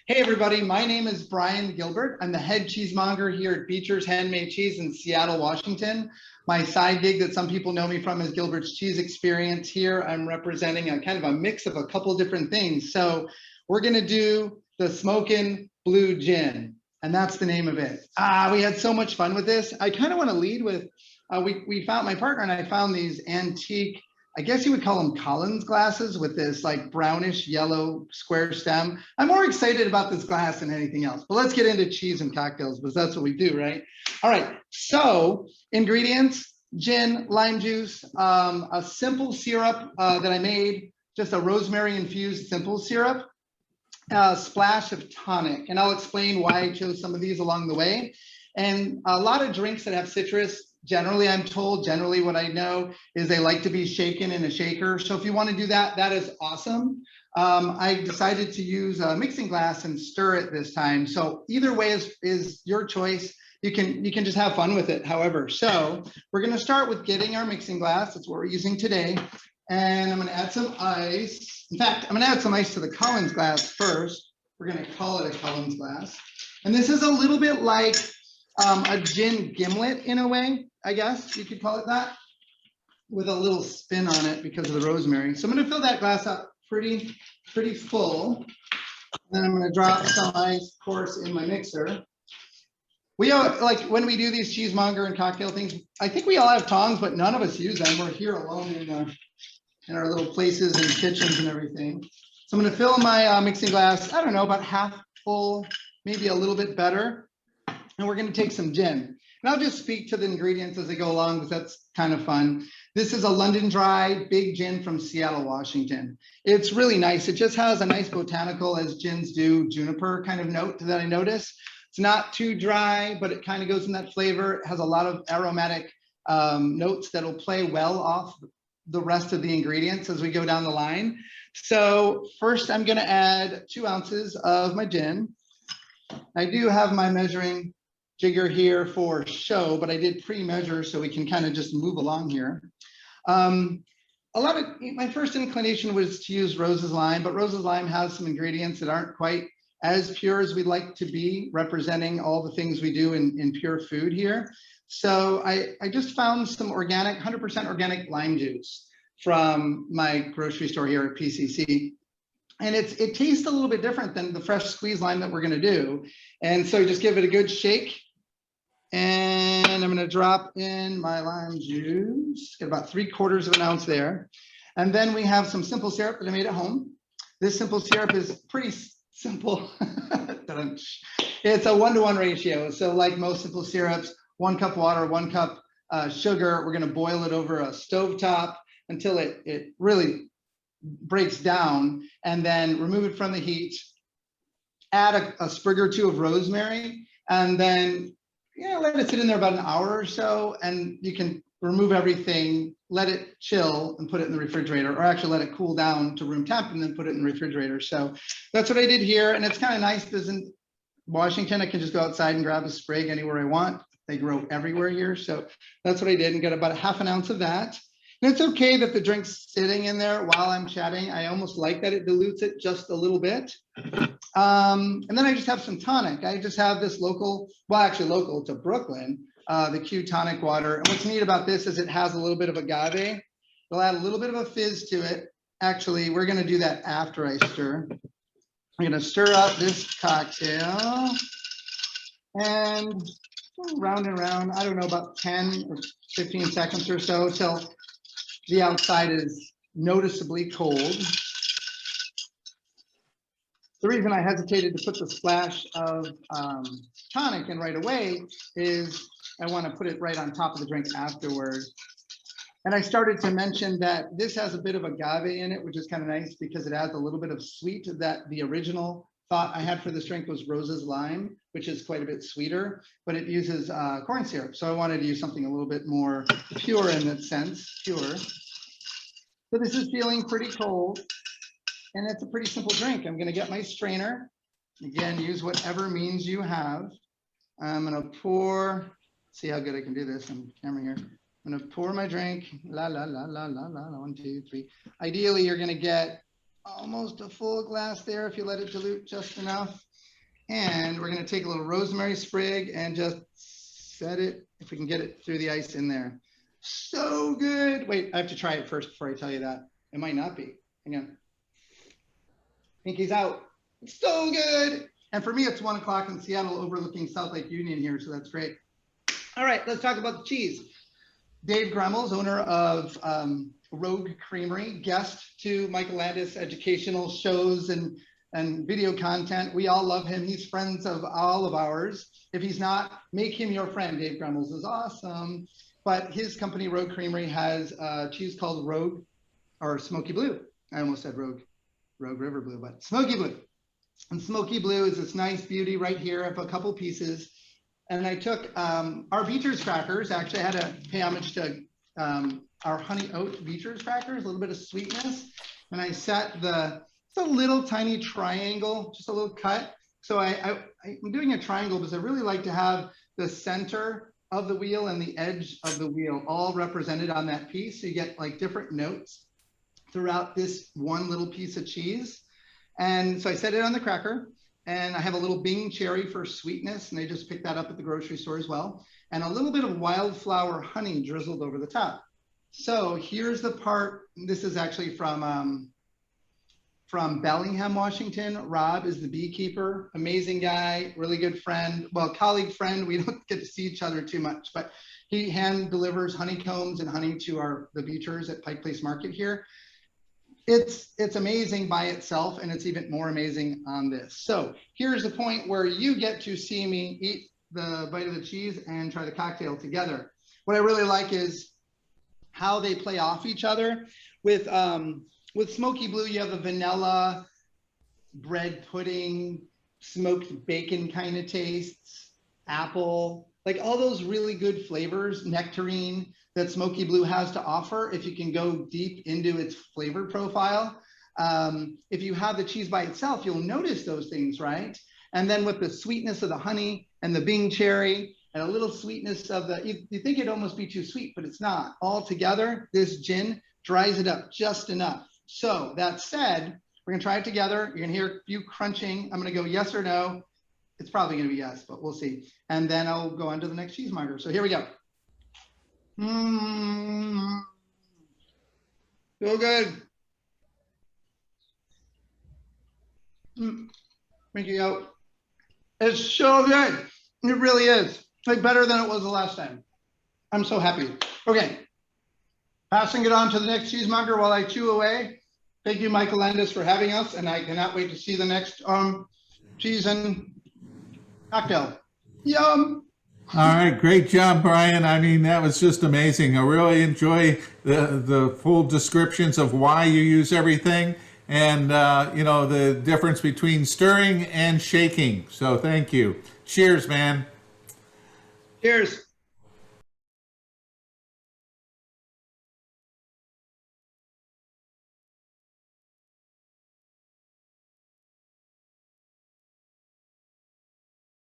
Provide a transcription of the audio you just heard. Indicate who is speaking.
Speaker 1: Hey everybody, my name is Brian Gilbert. I'm the head cheesemonger here at Beecher's Handmade Cheese in Seattle, Washington. My side gig that some people know me from is Gilbert's Cheese Experience. Here I'm representing a kind of a mix of a couple different things. So we're gonna do the Smokin' Blue Gin, and that's the name of it. We had so much fun with this. I kind of want to lead with, we found, my partner and I found these antique, I guess you would call them Collins glasses with this like brownish yellow square stem. I'm more excited about this glass than anything else, but let's get into cheese and cocktails because that's what we do, right? All right, so ingredients: gin, lime juice, a simple syrup that I made, just a rosemary infused simple syrup, a splash of tonic, and I'll explain why I chose some of these along the way. And a lot of drinks that have citrus, generally, I'm told, generally what I know is they like to be shaken in a shaker. So if you want to do that, that is awesome. I decided to use a mixing glass and stir it this time. So either way is your choice. You can just have fun with it, however. So we're going to start with getting our mixing glass. That's what we're using today. And I'm going to add some ice. In fact, I'm going to add some ice to the Collins glass first. We're going to call it a Collins glass. And this is a little bit like a gin gimlet in a way, I guess you could call it that, with a little spin on it because of the rosemary. So I'm going to fill that glass up pretty full. And then I'm going to drop some ice, of course, in my mixer. We all, like when we do these cheesemonger and cocktail things, I think we all have tongs, but none of us use them. We're here alone in our little places and kitchens and everything. So I'm going to fill my mixing glass, I don't know, about half full, maybe a little bit better. And we're going to take some gin. And I'll just speak to the ingredients as I go along because that's kind of fun. This is a London Dry big gin from Seattle, Washington. It's really nice. It just has a nice botanical, as gins do, juniper kind of note that I notice. It's not too dry, but it kind of goes in that flavor. It has a lot of aromatic notes that'll play well off the rest of the ingredients as we go down the line. So first I'm going to add 2 ounces of my gin. I do have my measuring jigger here for show, but I did pre-measure so we can kind of just move along here. My first inclination was to use Rose's Lime, but Rose's Lime has some ingredients that aren't quite as pure as we'd like to be, representing all the things we do in pure food here. So I just found some organic, 100% organic lime juice from my grocery store here at PCC. And it tastes a little bit different than the fresh squeezed lime that we're going to do. And so just give it a good shake. And I'm going to drop in my lime juice, get about 3/4 of an ounce there. And then we have some simple syrup that I made at home. This simple syrup is pretty simple. It's a 1-to-1 ratio. So like most simple syrups, 1 cup water, 1 cup sugar. We're going to boil it over a stovetop until it really breaks down, and then remove it from the heat. Add a sprig or 2 of rosemary, and then let it sit in there about an hour or so, and you can remove everything, let it chill, and put it in the refrigerator, or actually let it cool down to room temp and then put it in the refrigerator. So that's what I did here, and it's kind of nice because in Washington I can just go outside and grab a sprig anywhere I want. They grow everywhere here, so that's what I did, and get about a 1/2 ounce of that. And it's okay that the drink's sitting in there while I'm chatting. I almost like that it dilutes it just a little bit. And then I just have some tonic. I just have this local to Brooklyn, the Q tonic water. And what's neat about this is it has a little bit of agave. It'll add a little bit of a fizz to it. Actually, we're going to do that after I stir. I'm going to stir up this cocktail and round and round, I don't know, about 10 or 15 seconds or so till the outside is noticeably cold. The reason I hesitated to put the splash of tonic in right away is I want to put it right on top of the drink afterward. And I started to mention that this has a bit of agave in it, which is kind of nice because it adds a little bit of sweet that the original thought I had for this drink was Rose's Lime, which is quite a bit sweeter, but it uses corn syrup. So I wanted to use something a little bit more pure in that sense, pure. So this is feeling pretty cold, and it's a pretty simple drink. I'm going to get my strainer. Again, use whatever means you have. I'm going to pour, see how good I can do this on camera here. I'm going to pour my drink. La, la, la, la, la, la, 1, 2, 3. Ideally, you're going to get almost a full glass there if you let it dilute just enough. And we're gonna take a little rosemary sprig and just set it, if we can get it through the ice in there. So good. Wait, I have to try it first before I tell you that. It might not be. Hang on. Pinky's out. It's so good. And for me, it's 1 o'clock in Seattle overlooking South Lake Union here, so that's great. All right, let's talk about the cheese. Dave Gremmels, owner of Rogue Creamery, guest to Michael Landis educational shows and video content. We all love him. He's friends of all of ours. If he's not, make him your friend. Dave Gremmels is awesome. But his company, Rogue Creamery, has a cheese called Rogue, or Smokey Blue. I almost said Rogue River Blue, but Smokey Blue. And Smokey Blue is this nice beauty right here of a couple pieces. And I took our Beecher's crackers. Actually, I had to pay homage to our honey oat Beecher's crackers, a little bit of sweetness. And I set it's a little tiny triangle, just a little cut. So I'm doing a triangle because I really like to have the center of the wheel and the edge of the wheel all represented on that piece. So you get like different notes throughout this one little piece of cheese. And so I set it on the cracker, and I have a little Bing cherry for sweetness, and they just picked that up at the grocery store as well. And a little bit of Wildflower honey drizzled over the top. So here's the part, this is actually from Bellingham, Washington. Rob is the beekeeper, amazing guy, really good friend, well, colleague friend. We don't get to see each other too much, but he hand delivers honeycombs and honey to the Beechers at Pike Place Market here. It's amazing by itself, and it's even more amazing on this. So here's the point where you get to see me eat the bite of the cheese and try the cocktail together. What I really like is how they play off each other. With Smokey Blue, you have the vanilla, bread pudding, smoked bacon kind of tastes, apple, like all those really good flavors, nectarine that Smokey Blue has to offer if you can go deep into its flavor profile. If you have the cheese by itself, you'll notice those things, right? And then with the sweetness of the honey and the Bing cherry and a little sweetness of you think it'd almost be too sweet, but it's not. All together, this gin dries it up just enough. So that said, we're gonna try it together. You're gonna hear a few crunching. I'm gonna go yes or no. It's probably gonna be yes, but we'll see. And then I'll go on to the next cheesemonger. So here we go. So good. Thank you. It's so good. It really is. Like better than it was the last time. I'm so happy. Okay. Passing it on to the next cheesemonger while I chew away. Thank you, Michael Landis, for having us, and I cannot wait to see the next cheese and cocktail. Yum.
Speaker 2: All right, great job, Brian. I mean, that was just amazing. I really enjoy the full descriptions of why you use everything, and you know, the difference between stirring and shaking. So thank you. Cheers, man.
Speaker 1: Cheers.